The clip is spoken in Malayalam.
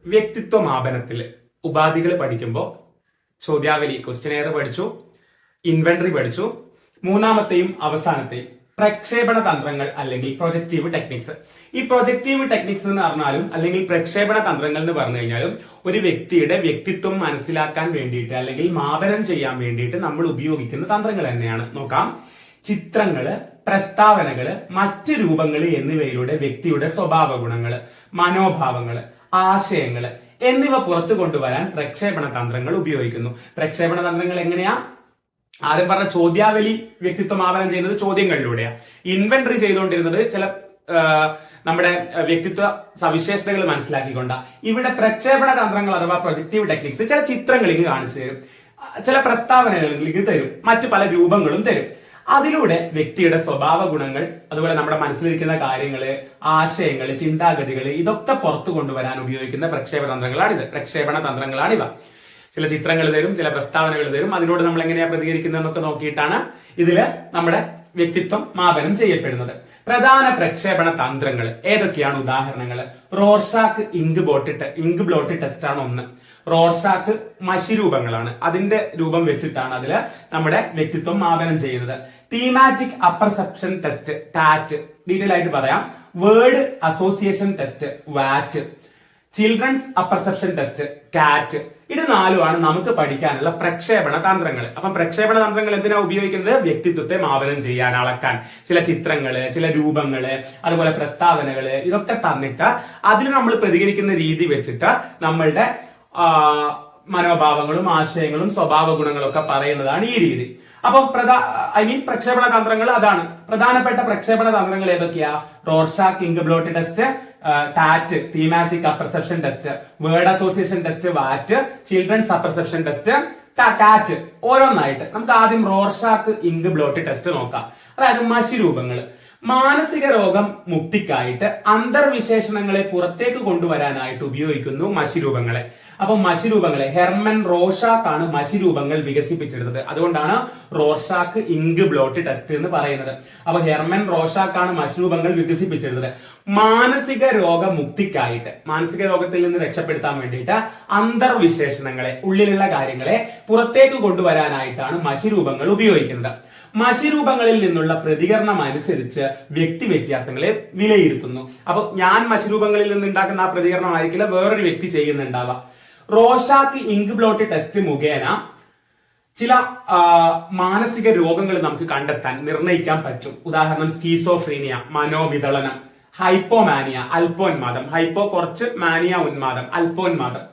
വ്യക്തിത്വ മാപനത്തില് ഉപാധികൾ പഠിക്കുമ്പോൾ ചോദ്യാവലി ക്വസ്റ്റ്യനെയർ പഠിച്ചു, ഇൻവെന്ററി പഠിച്ചു, മൂന്നാമത്തെയും അവസാനത്തെയും പ്രക്ഷേപണ തന്ത്രങ്ങൾ അല്ലെങ്കിൽ പ്രൊജക്റ്റീവ് ടെക്നിക്സ്. ഈ പ്രൊജക്റ്റീവ് ടെക്നിക്സ് എന്ന് പറഞ്ഞാലും അല്ലെങ്കിൽ പ്രക്ഷേപണ തന്ത്രങ്ങൾ എന്ന് പറഞ്ഞു കഴിഞ്ഞാലും ഒരു വ്യക്തിയുടെ വ്യക്തിത്വം മനസ്സിലാക്കാൻ വേണ്ടിയിട്ട് അല്ലെങ്കിൽ മാപനം ചെയ്യാൻ വേണ്ടിയിട്ട് നമ്മൾ ഉപയോഗിക്കുന്ന തന്ത്രങ്ങൾ തന്നെയാണ്. നോക്കാം. ചിത്രങ്ങള്, പ്രസ്താവനകള്, മറ്റ് രൂപങ്ങള് എന്നിവയിലൂടെ വ്യക്തിയുടെ സ്വഭാവ ഗുണങ്ങള്, മനോഭാവങ്ങള്, ആശയങ്ങള് എന്നിവ പുറത്തു കൊണ്ടുവരാൻ പ്രക്ഷേപണ തന്ത്രങ്ങൾ ഉപയോഗിക്കുന്നു. പ്രക്ഷേപണ തന്ത്രങ്ങൾ എങ്ങനെയാ? ആദ്യം പറഞ്ഞ ചോദ്യാവലി വ്യക്തിത്വ മാപനം ചെയ്യുന്നത് ചോദ്യങ്ങളിലൂടെയാണ്. ഇൻവെന്ററി ചെയ്തുകൊണ്ടിരുന്നത് ചില നമ്മുടെ വ്യക്തിത്വ സവിശേഷതകൾ മനസ്സിലാക്കിക്കൊണ്ട. ഇവിടെ പ്രക്ഷേപണ തന്ത്രങ്ങൾ അഥവാ പ്രൊജക്റ്റീവ് ടെക്നിക്സ് ചില ചിത്രങ്ങളിലേക്ക് കാണിച്ചു തരും, ചില പ്രസ്താവനകളിലേക്ക് തരും, മറ്റു പല രൂപങ്ങളും തരും. അതിലൂടെ വ്യക്തിയുടെ സ്വഭാവ ഗുണങ്ങൾ, അതുപോലെ നമ്മുടെ മനസ്സിലിരിക്കുന്ന കാര്യങ്ങള്, ആശയങ്ങള്, ചിന്താഗതികള് ഇതൊക്കെ പുറത്തു കൊണ്ടുവരാൻ ഉപയോഗിക്കുന്ന പ്രക്ഷേപണ തന്ത്രങ്ങളാണിവ. ചില ചിത്രങ്ങൾ തരും, ചില പ്രസ്താവനകൾ തരും, അതിനോട് നമ്മൾ എങ്ങനെയാ പ്രതികരിക്കുന്നതെന്നൊക്കെ നോക്കിയിട്ടാണ് ഇതില് നമ്മുടെ വ്യക്തിത്വം മാപനം ചെയ്യപ്പെടുന്നത്. പ്രധാന പ്രക്ഷേപണ തന്ത്രങ്ങൾ ഏതൊക്കെയാണ്? ഉദാഹരണങ്ങൾ: റോർഷാക്ക് ഇങ്ക് ബ്ലോട്ട് ടെസ്റ്റ് ആണ് ഒന്ന്. റോർഷാക്ക് മഷിരൂപങ്ങളാണ്, അതിന്റെ രൂപം വെച്ചിട്ടാണ് അതില് നമ്മുടെ വ്യക്തിത്വം മാപനം ചെയ്യുന്നത്. Thematic apperception test tat, detail ആയിട്ട് പറയാം. വേർഡ് അസോസിയേഷൻ ടെസ്റ്റ് വാറ്റ്, ചിൽഡ്രൻസ് അപ്പർസെപ്ഷൻ ടെസ്റ്റ് കാറ്റ്. ഇത് നാലുമാണ് നമുക്ക് പഠിക്കാനുള്ള പ്രക്ഷേപണ തന്ത്രങ്ങൾ. അപ്പം പ്രക്ഷേപണ തന്ത്രങ്ങൾ എന്തിനാ ഉപയോഗിക്കുന്നത്? വ്യക്തിത്വത്തെ മാപനം ചെയ്യാൻ, അളക്കാൻ. ചില ചിത്രങ്ങള്, ചില രൂപങ്ങള്, അതുപോലെ പ്രസ്താവനകള് ഇതൊക്കെ തന്നിട്ട് അതിൽ നമ്മൾ പ്രതികരിക്കുന്ന രീതി വെച്ചിട്ട് നമ്മളുടെ മനോഭാവങ്ങളും ആശയങ്ങളും സ്വഭാവ ഗുണങ്ങളും ഒക്കെ പറയുന്നതാണ് ഈ രീതി. അപ്പൊ പ്രക്ഷേപണ തന്ത്രങ്ങൾ അതാണ്. പ്രധാനപ്പെട്ട പ്രക്ഷേപണ തന്ത്രങ്ങൾ ഏതൊക്കെയാ? Rorschach ink blot test, TAT thematic apperception test, word association test വാറ്റ്, ചിൽഡ്രൻസ് അപ്പർസെപ്ഷൻ ടെസ്റ്റ് കാറ്റ്. ഓരോന്നായിട്ട് നമുക്ക് ആദ്യം റോർഷാക്ക് ഇങ്ക് ബ്ലോട്ട് ടെസ്റ്റ് നോക്കാം. അതായത് മഷിരൂപങ്ങള്. മാനസിക രോഗം മുക്തിക്കായിട്ട് അന്തർവിശേഷണങ്ങളെ പുറത്തേക്ക് കൊണ്ടുവരാനായിട്ട് ഉപയോഗിക്കുന്നു മഷിരൂപങ്ങളെ. അപ്പൊ മഷിരൂപങ്ങളെ ഹെർമൻ റോർഷാക്ക് ആണ് മഷിരൂപങ്ങൾ വികസിപ്പിച്ചെടുത്തത്. അതുകൊണ്ടാണ് റോർഷാക്ക് ഇങ്ക് ബ്ലോട്ട് ടെസ്റ്റ് എന്ന് പറയുന്നത്. അപ്പൊ ഹെർമൻ റോർഷാക്ക് ആണ് മഷിരൂപങ്ങൾ വികസിപ്പിച്ചെടുത്തത്. മാനസിക രോഗമുക്തിക്കായിട്ട്, മാനസിക രോഗത്തിൽ നിന്ന് രക്ഷപ്പെടുത്താൻ വേണ്ടിയിട്ട് അന്തർവിശേഷണങ്ങളെ, ഉള്ളിലുള്ള കാര്യങ്ങളെ പുറത്തേക്ക് കൊണ്ടുവരാനായിട്ടാണ് മഷിരൂപങ്ങൾ ഉപയോഗിക്കുന്നത്. മഷിരൂപങ്ങളിൽ നിന്നുള്ള പ്രതികരണം അനുസരിച്ച് വ്യക്തി വ്യത്യാസങ്ങളെ വിലയിരുത്തുന്നു. അപ്പൊ ഞാൻ മഷിരൂപങ്ങളിൽ നിന്ന് ഉണ്ടാക്കുന്ന ആ പ്രതികരണമായിരിക്കില്ല വേറൊരു വ്യക്തി ചെയ്യുന്നുണ്ടാവുക. റോർഷാക്ക് ഇങ്ക് ബ്ലോട്ട് ടെസ്റ്റ് മുഖേന ചില മാനസിക രോഗങ്ങൾ നമുക്ക് കണ്ടെത്താൻ, നിർണയിക്കാൻ പറ്റും. ഉദാഹരണം സ്കീസോഫ്രീനിയ, മനോവിതളനം, ഹൈപ്പോമാനിയ, അല്പോന്മാദം. ഹൈപ്പോ കുറച്ച്, മാനിയ ഉന്മാദം, അല്പോന്മാദം.